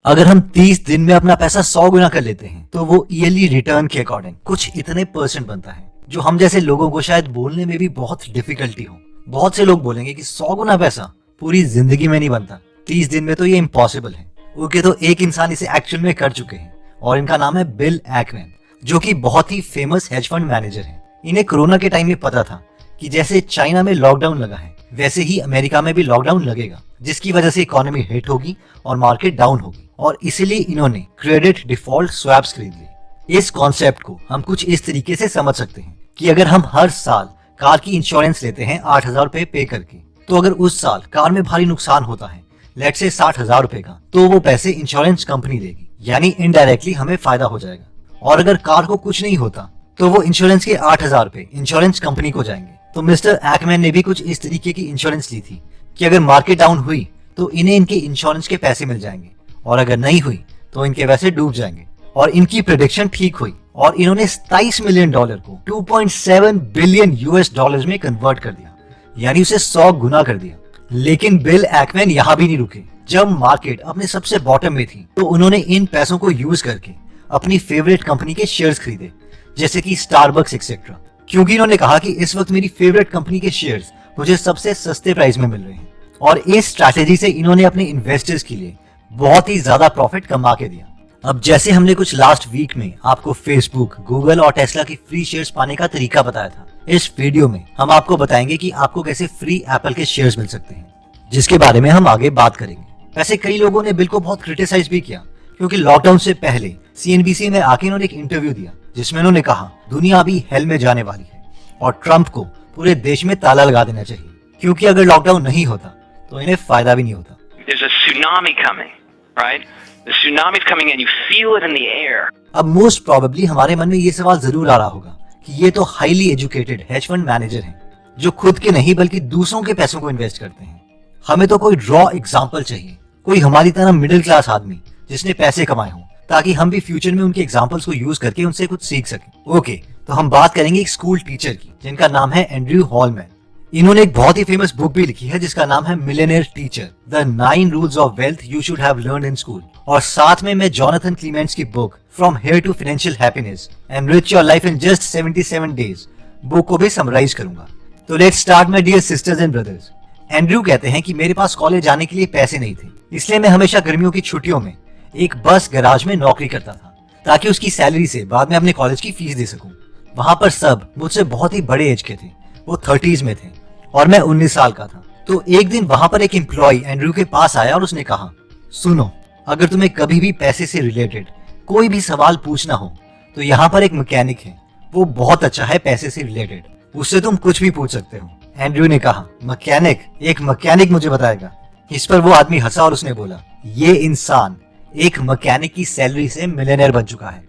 अगर हम 30 दिन में अपना पैसा 100 गुना कर लेते हैं तो वो ईयरली रिटर्न के अकॉर्डिंग कुछ इतने % बनता है जो हम जैसे लोगों को शायद बोलने में भी बहुत डिफिकल्टी हो। बहुत से लोग बोलेंगे कि 100 गुना पैसा पूरी जिंदगी में नहीं बनता, 30 दिन में तो ये इम्पॉसिबल है। ओके, तो एक इंसान इसे एक्चुअल में कर चुके हैं और इनका नाम है बिल एकमैन, जो कि बहुत ही फेमस हेज फंड मैनेजर है। इन्हें कोरोना के टाइम में पता था कि जैसे चाइना में लॉकडाउन लगा है वैसे ही अमेरिका में भी लॉकडाउन लगेगा, जिसकी वजह से इकोनॉमी हिट होगी और मार्केट डाउन होगी, और इसीलिए इन्होंने क्रेडिट डिफॉल्ट स्वैप्स खरीद लिए। इस कॉन्सेप्ट को हम कुछ इस तरीके से समझ सकते हैं कि अगर हम हर साल कार की इंश्योरेंस लेते हैं 8,000 रुपए पे करके, तो अगर उस साल कार में भारी नुकसान होता है लेट से 60,000 रुपए का, तो वो पैसे इंश्योरेंस कंपनी देगी, यानी इनडायरेक्टली हमें फायदा हो जाएगा। और अगर कार को कुछ नहीं होता तो वो इंश्योरेंस के 8,000 रुपए इंश्योरेंस कंपनी को जाएंगे। तो मिस्टर एकमैन ने भी कुछ इस तरीके की इंश्योरेंस ली थी कि अगर मार्केट डाउन हुई तो इन्हें इनके इंश्योरेंस के पैसे मिल जाएंगे, और अगर नहीं हुई तो इनके पैसे डूब जाएंगे। और इनकी प्रेडिक्शन ठीक हुई और इन्होंने $27 मिलियन को 2.7 बिलियन US में कन्वर्ट कर दिया, यानी उसे 100 गुना कर दिया। लेकिन बिल एकमैन यहाँ भी नहीं रुके। जब मार्केट अपने सबसे बॉटम में थी तो उन्होंने इन पैसों को यूज करके अपनी फेवरेट कंपनी के शेयर्स खरीदे, जैसे कि स्टारबक्स एक्सेट्रा, क्योंकि इन्होंने कहा कि इस वक्त मेरी फेवरेट कंपनी के शेयर्स मुझे सबसे सस्ते प्राइस में मिल रहे हैं। और इस स्ट्रैटेजी से इन्होंने अपने इन्वेस्टर्स के लिए बहुत ही ज्यादा प्रॉफिट कमा के दिया। अब जैसे हमने कुछ लास्ट वीक में आपको फेसबुक, गूगल और टेस्ला की फ्री शेयर्स पाने का तरीका बताया था, इस वीडियो में हम आपको बताएंगे कि आपको कैसे फ्री एप्पल के शेयर्स मिल सकते हैं, जिसके बारे में हम आगे बात करेंगे। वैसे कई लोगों ने बिल को बहुत क्रिटिसाइज भी किया, क्योंकि लॉकडाउन से पहले CNBC में आके इन्होंने एक इंटरव्यू दिया जिसमें उन्होंने कहा दुनिया अभी हेल में जाने वाली है और ट्रंप को पूरे देश में ताला लगा देना चाहिए, क्योंकि अगर लॉकडाउन नहीं होता तो इन्हें फायदा भी नहीं होता। There's a tsunami coming, right? The tsunami is coming and you feel it in the air. अब मोस्ट प्रोबेबली हमारे मन में ये सवाल जरूर आ रहा होगा कि ये तो highly educated hedge fund manager हैं, जो खुद के नहीं बल्कि दूसरों के पैसों को इन्वेस्ट करते हैं। हमें तो कोई रॉ एग्जाम्पल चाहिए, कोई हमारी तरह मिडिल क्लास आदमी जिसने पैसे कमाए हों, ताकि हम भी फ्यूचर में उनके एग्जाम्पल्स को यूज करके उनसे कुछ सीख सकें। ओके, तो हम बात करेंगे एक स्कूल टीचर की जिनका नाम है एंड्रयू हॉलमैन। इन्होंने एक बहुत ही फेमस बुक भी लिखी है जिसका नाम है millionaire teacher, the 9 rules of wealth you should have learned in school. और साथ में मैं जोनाथन क्लीमेंट्स की book from here to financial happiness, enrich your life in just 77 days book को भी समराइज करूंगा। तो let's start my dear sisters and brothers. Andrew कहते हैं कि मेरे पास कॉलेज जाने के लिए पैसे नहीं थे, इसलिए मैं हमेशा गर्मियों की छुट्टियों में एक बस गैराज में नौकरी करता था, ताकि उसकी सैलरी से बाद में अपने कॉलेज की फीस दे सकूं। वहां पर सब मुझसे बहुत ही बड़े एज के थे, वो 30s में थे और मैं 19 साल का था। तो एक दिन वहां पर एक एम्प्लॉय एंड्रयू के पास आया और उसने कहा, सुनो, अगर तुम्हें कभी भी पैसे से रिलेटेड कोई भी सवाल पूछना हो तो यहाँ पर एक मैकेनिक है, वो बहुत अच्छा है पैसे से रिलेटेड, उससे तुम कुछ भी पूछ सकते हो। एंड्रयू ने कहा, मैकेनिक? एक मैकेनिक मुझे बताएगा? इस पर वो आदमी हंसा और उसने बोला, ये इंसान एक मैकेनिक की सैलरी से मिलियनेयर बन चुका है।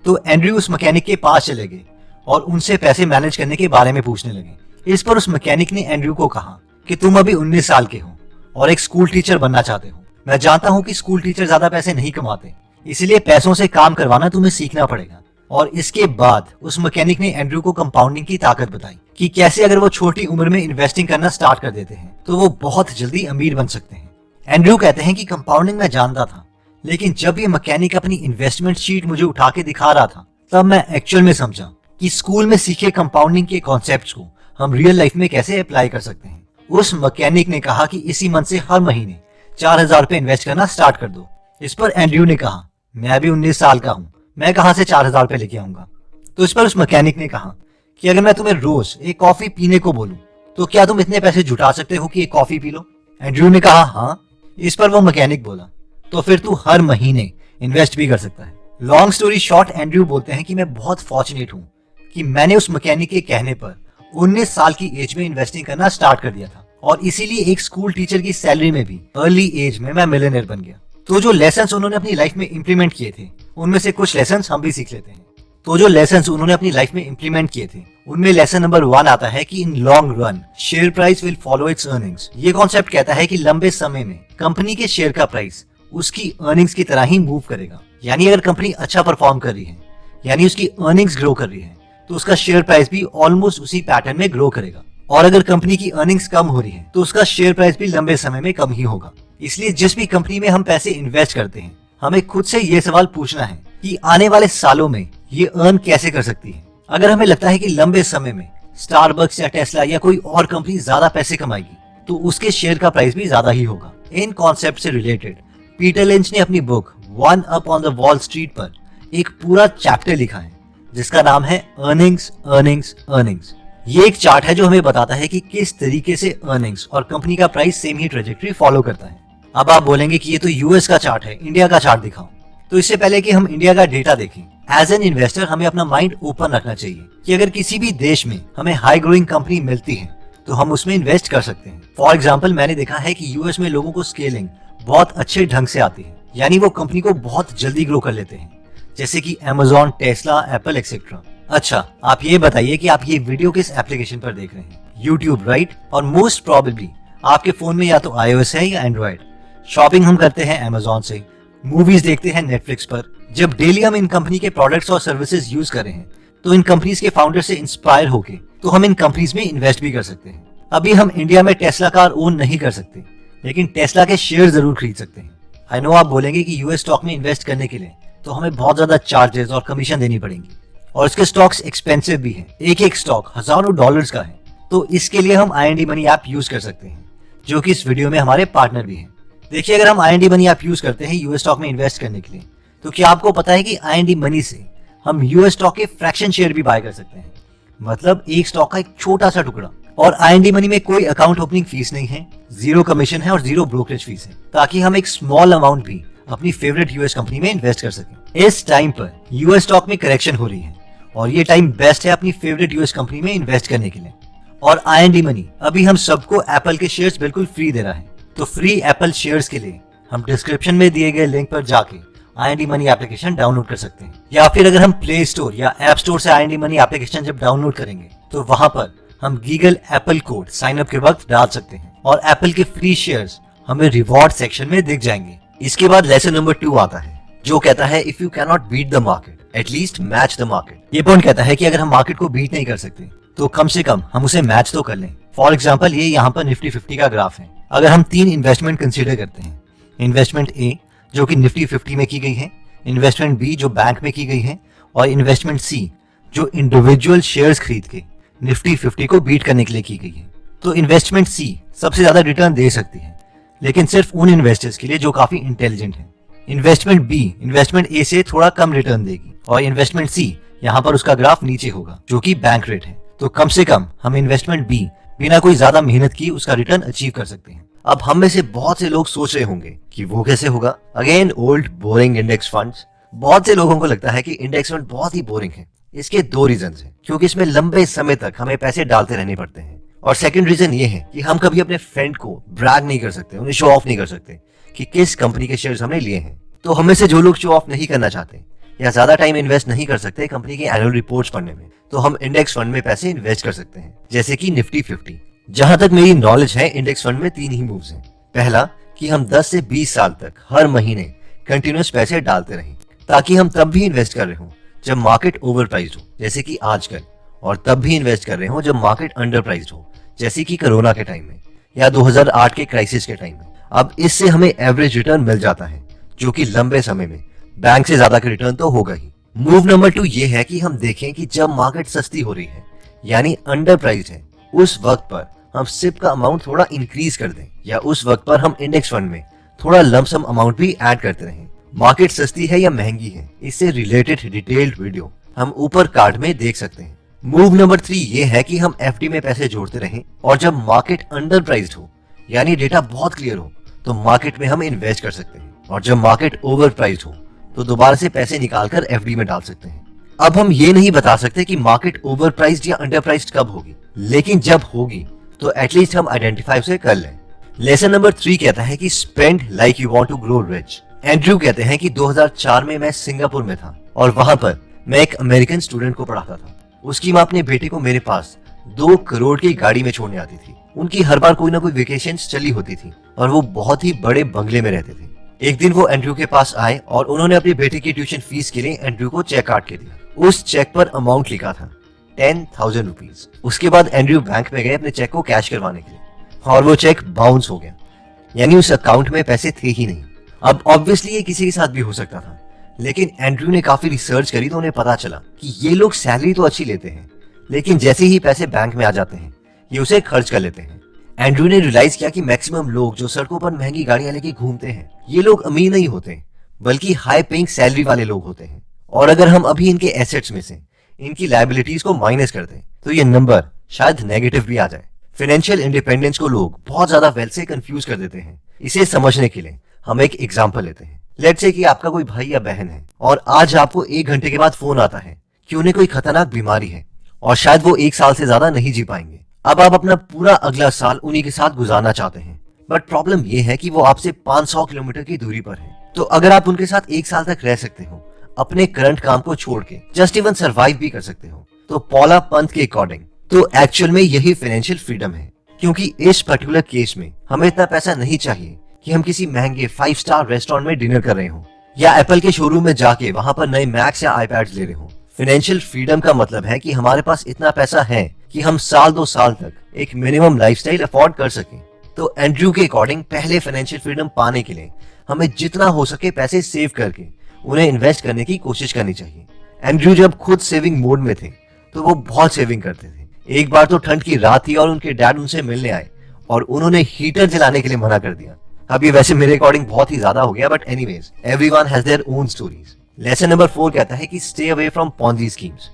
तो एंड्रयू उस मैकेनिक के पास चले गए और उनसे पैसे मैनेज करने के बारे में पूछने लगे। इस पर उस मैकेनिक ने एंड्रयू को कहा कि तुम अभी 19 साल के हो और एक स्कूल टीचर बनना चाहते हो। मैं जानता हूँ कि स्कूल टीचर ज्यादा पैसे नहीं कमाते, इसलिए पैसों से काम करवाना तुम्हें सीखना पड़ेगा। और इसके बाद उस मैकेनिक ने एंड्रयू को कंपाउंडिंग की ताकत बताई कि कैसे अगर वो छोटी उम्र में इन्वेस्टिंग करना स्टार्ट कर देते हैं तो वो बहुत जल्दी अमीर बन सकते हैं। एंड्रयू कहते हैं कि कंपाउंडिंग मैं जानता था, लेकिन जब ये मैकेनिक अपनी इन्वेस्टमेंट शीट मुझे उठा के दिखा रहा था तब मैं एक्चुअल में समझा कि स्कूल में सीखे कंपाउंडिंग के कॉन्सेप्ट्स को हम रियल लाइफ में कैसे अप्लाई कर सकते हैं। उस मैकेनिक ने कहा कि इसी मंथ से हर महीने 4,000 रुपए इन्वेस्ट करना स्टार्ट कर दो। इस पर एंड्रयू ने कहा, मैं भी 19 साल का हूँ, मैं कहाँ से 4,000 रुपए लेके आऊंगा? तो इस पर उस मैकेनिक ने कहा कि अगर मैं तुम्हें रोज एक कॉफी पीने को बोलूं तो क्या तुम इतने पैसे जुटा सकते हो कि एक कॉफी पी लो? एंड्रयू ने कहा, हाँ। इस पर वो मैकेनिक बोला, तो फिर तू हर महीने इन्वेस्ट भी कर सकता है। लॉन्ग स्टोरी शॉर्ट, एंड्रयू बोलते हैं कि मैं बहुत फॉर्चुनेट हूँ कि मैंने उस मैकेनिक के कहने पर 19 साल की एज में इन्वेस्टिंग करना स्टार्ट कर दिया था, और इसीलिए एक स्कूल टीचर की सैलरी में भी अर्ली एज में मैं मिलियनेयर बन गया। तो जो लेसन्स उन्होंने अपनी लाइफ में इंप्लीमेंट किए थे उनमें से कुछ लेसन्स हम भी सीख लेते हैं। तो जो लेसन्स उन्होंने अपनी लाइफ में इंप्लीमेंट किए थे उनमें लेसन नंबर 1 आता है कि in long run share price will follow it's earnings. ये कॉन्सेप्ट कहता है कि लंबे समय में कंपनी के शेयर का प्राइस उसकी अर्निंग्स की तरह ही मूव करेगा। यानी अगर कंपनी अच्छा परफॉर्म कर रही है, यानी उसकी अर्निंग्स ग्रो कर रही है, तो उसका शेयर प्राइस भी ऑलमोस्ट उसी पैटर्न में ग्रो करेगा। और अगर कंपनी की अर्निंग्स कम हो रही है तो उसका शेयर प्राइस भी लंबे समय में कम ही होगा। इसलिए जिस भी कंपनी में हम पैसे इन्वेस्ट करते हैं हमें खुद से ये सवाल पूछना है कि आने वाले सालों में ये अर्न कैसे कर सकती है। अगर हमें लगता है कि लंबे समय में स्टारबक्स या टेस्ला या कोई और कंपनी ज्यादा पैसे कमाएगी तो उसके शेयर का प्राइस भी ज्यादा ही होगा। इन कॉन्सेप्ट से रिलेटेड पीटर लिंच ने अपनी book one up on the wall street पर एक पूरा चैप्टर लिखा है जिसका नाम है अर्निंग्स अर्निंग्स अर्निंग्स। ये एक चार्ट है जो हमें बताता है कि किस तरीके से अर्निंग्स और कंपनी का प्राइस सेम ही ट्रेजेक्टरी फॉलो करता है। अब आप बोलेंगे कि ये तो यूएस का चार्ट है, इंडिया का चार्ट दिखाओ। तो इससे पहले कि हम इंडिया का डेटा देखें, एज एन इन्वेस्टर हमें अपना माइंड ओपन रखना चाहिए कि अगर किसी भी देश में हमें हाई ग्रोइंग कंपनी मिलती है तो हम उसमें इन्वेस्ट कर सकते हैं। फॉर एग्जाम्पल, मैंने देखा है कि यूएस में लोगों को स्केलिंग बहुत अच्छे ढंग से आती है, यानी वो कंपनी को बहुत जल्दी ग्रो कर लेते हैं, जैसे कि Amazon, टेस्ला, एप्पल एक्सेट्रा। अच्छा, आप ये बताइए कि आप ये वीडियो किस एप्लीकेशन पर देख रहे हैं? YouTube, right? और मोस्ट प्रोबेबली आपके फोन में या तो iOS है या एंड्रॉइड। शॉपिंग हम करते हैं Amazon से, मूवीज देखते हैं Netflix पर। जब डेली हम इन कंपनी के प्रोडक्ट्स और सर्विसेज यूज कर रहे हैं तो इन कंपनीज के फाउंडर से इंस्पायर होके तो हम इन कंपनीज में इन्वेस्ट भी कर सकते हैं। अभी हम इंडिया में टेस्ला कार ओन नहीं कर सकते, लेकिन टेस्ला के शेयर जरूर खरीद सकते हैं। आई नो आप बोलेंगे कि यूएस स्टॉक में इन्वेस्ट करने के लिए तो हमें बहुत ज्यादा चार्जेस और कमीशन देनी पड़ेंगी और इसके स्टॉक्स एक्सपेंसिव भी हैं। एक एक स्टॉक हजारों डॉलर्स का है। तो इसके लिए हम IND मनी ऐप यूज कर सकते हैं, जो कि इस वीडियो में हमारे पार्टनर भी हैं। देखिए, अगर हम IND मनी ऐप यूज करते हैं यूएस स्टॉक में इन्वेस्ट करने के लिए, तो क्या आपको पता है कि IND मनी से हम यूएस स्टॉक के फ्रैक्शन शेयर भी बाय कर सकते हैं, मतलब एक स्टॉक का एक छोटा सा टुकड़ा। और IND मनी में कोई अकाउंट ओपनिंग फीस नहीं है, जीरो कमीशन है और जीरो ब्रोकरेज फीस है, ताकि हम एक स्मॉल अमाउंट भी अपनी फेवरेट यूएस कंपनी में इन्वेस्ट कर सकें। इस टाइम पर यूएस स्टॉक में करेक्शन हो रही है और ये टाइम बेस्ट है अपनी फेवरेट यूएस कंपनी में इन्वेस्ट करने के लिए। और IND मनी अभी हम सबको एप्पल के शेयर्स बिल्कुल फ्री दे रहा है। तो फ्री एप्पल शेयर्स के लिए हम डिस्क्रिप्शन में दिए गए लिंक पर जाके IND मनी एप्लीकेशन डाउनलोड कर सकते हैं, या फिर अगर हम प्ले स्टोर या ऐप स्टोर से IND मनी एप्लीकेशन जब डाउनलोड करेंगे तो वहां पर हम गीगल एप्पल कोड साइन अप के वक्त डाल सकते हैं और एप्पल के फ्री शेयर्स हमें रिवॉर्ड सेक्शन में दिख जाएंगे। इसके बाद लेसन नंबर 2 आता है, जो कहता है if you can not beat the market at least match the market. ये पॉइंट कहता है कि अगर हम मार्केट को बीट नहीं कर सकते तो कम से कम हम उसे मैच तो कर लें। फॉर एग्जाम्पल, ये यहाँ पर निफ्टी 50 का ग्राफ है। अगर हम 3 इन्वेस्टमेंट कंसीडर करते हैं, इन्वेस्टमेंट A जो कि निफ्टी 50 में की गई है, इन्वेस्टमेंट B जो बैंक में की गई है, और इन्वेस्टमेंट C जो इंडिविजुअल शेयर्स खरीद के निफ्टी 50 को बीट करने के लिए की गई है, तो इन्वेस्टमेंट C सबसे ज्यादा रिटर्न दे सकती है, लेकिन सिर्फ उन इन्वेस्टर्स के लिए जो काफी इंटेलिजेंट हैं। इन्वेस्टमेंट B इन्वेस्टमेंट A से थोड़ा कम रिटर्न देगी और इन्वेस्टमेंट C यहाँ पर उसका ग्राफ नीचे होगा जो कि बैंक रेट है। तो कम से कम हम इन्वेस्टमेंट B बिना कोई ज्यादा मेहनत की उसका रिटर्न अचीव कर सकते हैं। अब हम में से बहुत से लोग सोच रहे होंगे कि वो कैसे होगा। Again old boring index funds. बहुत से लोगों को लगता है कि इंडेक्स फंड बहुत ही बोरिंग है। इसके 2 रीजन हैं, क्योंकि इसमें लंबे समय तक हमें पैसे डालते रहने पड़ते हैं, और सेकंड रीजन ये है कि हम कभी अपने फ्रेंड को ब्रैग नहीं कर सकते, उन्हें शो ऑफ नहीं कर सकते कि किस कंपनी के शेयर्स हमने लिए हैं। तो हमें से जो लोग शो ऑफ नहीं करना चाहते या ज्यादा टाइम इन्वेस्ट नहीं कर सकते कंपनी की एनुअल रिपोर्ट्स पढ़ने में, तो हम इंडेक्स फंड में पैसे इन्वेस्ट कर सकते हैं, जैसे कि निफ्टी 50। जहां तक मेरी नॉलेज है, इंडेक्स फंड में 3 ही मूव्स हैं। पहला कि हम 10 से 20 साल तक हर महीने कंटिन्यूस पैसे डालते रहें, ताकि हम तब भी इन्वेस्ट कर रहे हो जब मार्केट ओवर प्राइस्ड हो, जैसे कि आजकल, और तब भी इन्वेस्ट कर रहे हो जब मार्केट अंडर प्राइस्ड हो, जैसे कि कोरोना के टाइम में या 2008 के क्राइसिस के टाइम में। अब इससे हमें एवरेज रिटर्न मिल जाता है, जो कि लंबे समय में बैंक से ज्यादा का रिटर्न तो होगा ही। मूव नंबर 2 ये है कि हम देखें कि जब मार्केट सस्ती हो रही है यानी अंडर प्राइस्ड है, उस वक्त पर हम सिप का अमाउंट थोड़ा इंक्रीज कर दें, या उस वक्त पर हम इंडेक्स फंड में थोड़ा लमसम अमाउंट भी ऐड करते रहें। मार्केट सस्ती है या महंगी है, इससे रिलेटेड डिटेल्ड वीडियो हम ऊपर कार्ड में देख सकते हैं। मूव नंबर 3 ये है कि हम FD में पैसे जोड़ते रहें, और जब मार्केट अंडर प्राइस्ड हो यानी डेटा बहुत क्लियर हो तो मार्केट में हम इन्वेस्ट कर सकते हैं, और जब मार्केट ओवर प्राइस्ड हो तो दोबारा से पैसे निकालकर FD में डाल सकते हैं। अब हम ये नहीं बता सकते कि मार्केट ओवर प्राइस्ड या अंडर प्राइस्ड कब होगी, लेकिन जब होगी तो एटलीस्ट हम आइडेंटिफाई उसे कर लें। लेसन नंबर 3 कहता है कि spend like you want to grow rich. Andrew कहते हैं कि 2004 में मैं सिंगापुर में था और वहां पर मैं एक अमेरिकन स्टूडेंट को पढ़ाता था। उसकी माँ अपने बेटे को मेरे पास 2 करोड़ की गाड़ी में छोड़ने आती थी। उनकी हर बार कोई ना कोई वेकेशंस चली होती थी और वो बहुत ही बड़े बंगले में रहते थे। एक दिन वो एंड्रयू के पास आए और उन्होंने अपने बेटे की ट्यूशन फीस के लिए एंड्रयू को चेक काट के दिया। उस चेक पर अमाउंट लिखा था 10,000 रुपीज। उसके बाद एंड्रयू बैंक में गए अपने चेक को कैश करवाने के लिए, और वो चेक बाउंस हो गया, यानी उस अकाउंट में पैसे थे ही नहीं। अब ऑब्वियसली ये किसी के साथ भी हो सकता था, लेकिन एंड्रयू ने काफी रिसर्च करी तो उन्हें पता चला कि ये लोग सैलरी तो अच्छी लेते हैं, लेकिन जैसे ही पैसे बैंक में आ जाते हैं ये उसे खर्च कर लेते हैं। एंड्रयू ने रियलाइज किया कि मैक्सिमम लोग जो सड़कों पर महंगी गाड़ियां लेके घूमते हैं ये लोग अमीर नहीं होते, बल्कि हाई पेइंग सैलरी वाले लोग होते हैं। और अगर हम अभी इनके एसेट्स में से इनकी लायबिलिटीज को माइनस कर दें तो ये नंबर शायद नेगेटिव भी आ जाए। फाइनेंशियल इंडिपेंडेंस को लोग बहुत ज्यादा वेल्थ से कंफ्यूज कर देते हैं। इसे समझने के लिए हम एक एग्जांपल लेते हैं। लेट्स से कि आपका कोई भाई या बहन है और आज आपको 1 घंटे के बाद फोन आता है कि उन्हें कोई खतरनाक बीमारी है और शायद वो 1 साल से ज्यादा नहीं जी पाएंगे। अब आप अपना पूरा अगला साल उन्हीं के साथ गुजारना चाहते हैं, बट प्रॉब्लम ये है कि वो आपसे 500 किलोमीटर की दूरी पर है। तो अगर आप उनके साथ 1 साल तक रह सकते हो, अपने करंट काम को छोड़ के जस्ट इवन सर्वाइव भी कर सकते हो, तो पॉला पंत के अकॉर्डिंग तो एक्चुअल में यही फाइनेंशियल फ्रीडम है। क्योंकि इस पर्टिकुलर केस में हमें इतना पैसा नहीं चाहिए कि हम किसी महंगे 5 स्टार रेस्टोरेंट में डिनर कर रहे हो या एप्पल के शोरूम में जाके वहां पर नए मैक्स या आईपैड्स ले रहे हो। फाइनेंशियल फ्रीडम का मतलब है कि हमारे पास इतना पैसा है कि हम साल 2 साल तक एक मिनिमम लाइफस्टाइल अफोर्ड कर सकें। तो एंड्रयू के अकॉर्डिंग पहले फाइनेंशियल फ्रीडम पाने के लिए हमें जितना हो सके पैसे सेव करके उन्हें इन्वेस्ट करने की कोशिश करनी चाहिए। एंड्रयू जब खुद सेविंग मोड में थे तो वो बहुत सेविंग करते थे। एक बार तो ठंड की रात थी और उनके डैड उनसे मिलने आए और उन्होंने हीटर जलाने के लिए मना कर दिया। अब ये वैसे मेरे अकॉर्डिंग बहुत ही ज्यादा हो गया, but anyways everyone has their own stories. Lesson number 4 कहता है कि stay away from Ponzi schemes.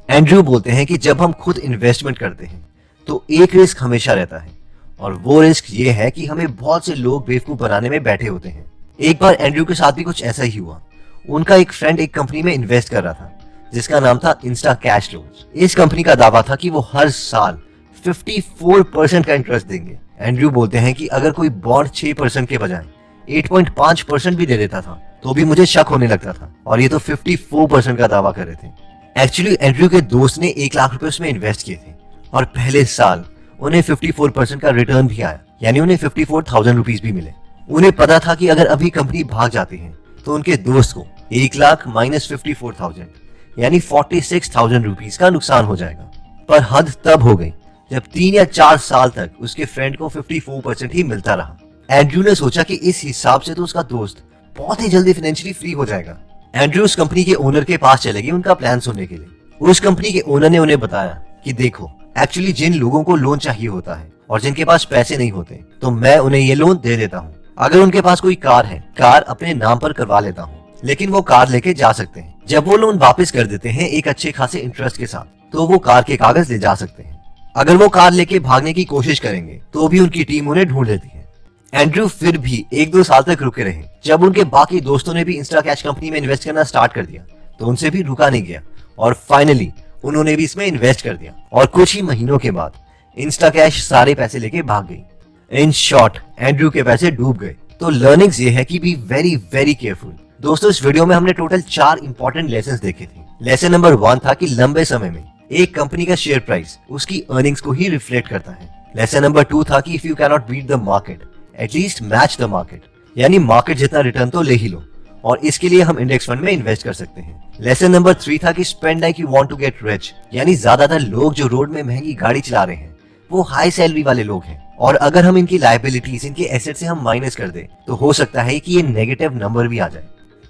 Andrew बोलते हैं कि जब हम खुद इन्वेस्टमेंट करते हैं तो एक रिस्क हमेशा रहता है और वो रिस्क ये है कि हमें बहुत से लोग बेवकूफ बनाने में बैठे होते हैं। एक बार एंड्रयू के साथ भी कुछ ऐसा ही हुआ। उनका एक फ्रेंड एक कंपनी में इन्वेस्ट कर रहा था जिसका नाम था इंस्टा कैश लोन्स। इस कंपनी का दावा था कि वो हर साल 54% का इंटरेस्ट देंगे। एंड्रयू बोलते हैं कि अगर कोई बॉन्ड 6% के बजाय 8.5% भी दे देता था तो भी मुझे शक होने लगता था, और ये तो 54% का दावा कर रहे थे। एक्चुअली एंड्रयू के दोस्त ने 1 लाख रुपए उसमें इन्वेस्ट किए थे और पहले साल उन्हें 54% का रिटर्न भी आया, यानी उन्हें 54,000 रुपीज भी मिले। उन्हें पता था कि अगर अभी कंपनी भाग जाती है तो उनके दोस्त को 1 लाख माइनस 54,000 यानी 46,000 रुपीज का नुकसान हो जाएगा। पर हद तब हो गई जब 3 या 4 साल तक उसके फ्रेंड को 54% ही मिलता रहा। एंड्रयू ने सोचा कि इस हिसाब से तो उसका दोस्त बहुत ही जल्दी फाइनेंशियली फ्री हो जाएगा। एंड्रयू उस कंपनी के ओनर के पास चले गए उनका प्लान सुनने के लिए। उस कंपनी के ओनर ने उन्हें बताया कि देखो, एक्चुअली जिन लोगों को लोन चाहिए होता है और जिनके पास पैसे नहीं होते तो मैं उन्हें ये लोन दे देता हूँ। अगर उनके पास कोई कार है, कार अपने नाम पर करवा लेता हूँ, लेकिन वो कार लेके जा सकते हैं। जब वो लोन वापस कर देते हैं एक अच्छे खासे इंटरेस्ट के साथ, तो वो कार के कागज ले जा सकते हैं। अगर वो कार लेके भागने की कोशिश करेंगे तो भी उनकी टीम उन्हें ढूंढ लेती है। एंड्रयू फिर भी 1-2 साल तक रुके रहे। जब उनके बाकी दोस्तों ने भी इंस्टा कैश कंपनी में इन्वेस्ट करना स्टार्ट कर दिया तो उनसे भी रुका नहीं गया और फाइनली उन्होंने भी इसमें इन्वेस्ट कर दिया और कुछ ही महीनों के बाद इंस्टा कैश सारे पैसे लेके भाग गई। इन शॉर्ट एंड्रयू के पैसे डूब गए। तो लर्निंग्स ये है कि बी वेरी वेरी केयरफुल। दोस्तों, इस वीडियो में हमने टोटल 4 इंपॉर्टेंट लेसन्स देखे थे। लेसन नंबर 1 था कि लंबे समय में एक कंपनी का शेयर प्राइस उसकी अर्निंग्स को ही रिफ्लेक्ट करता है। लेसन नंबर 2 था कि if you can not beat the market at least match the market, यानी मार्केट जितना रिटर्न तो ले ही लो, और इसके लिए हम इंडेक्स फंड में इन्वेस्ट कर सकते हैं। लेसन नंबर 3 था कि spend like you want to get rich, यानी ज्यादातर लोग जो रोड में महंगी गाड़ी चला रहे हैं वो हाई सैलरी वाले लोग हैं, और अगर हम इनकी लायबिलिटीज, इनके एसेट से हम माइनस कर दे तो हो सकता है कि ये नेगेटिव नंबर भी आ जाए।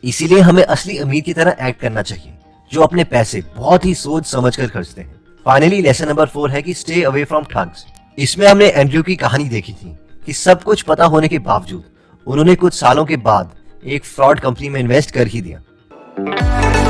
इसीलिए हमें असली अमीर की तरह एक्ट करना चाहिए जो अपने पैसे बहुत ही सोच समझ कर खर्चते हैं। फाइनली लेसन नंबर 4 है कि स्टे अवे फ्रॉम ठग्स। इसमें हमने एंड्रयू की कहानी देखी थी कि सब कुछ पता होने के बावजूद उन्होंने कुछ सालों के बाद एक फ्रॉड कंपनी में इन्वेस्ट कर ही दिया।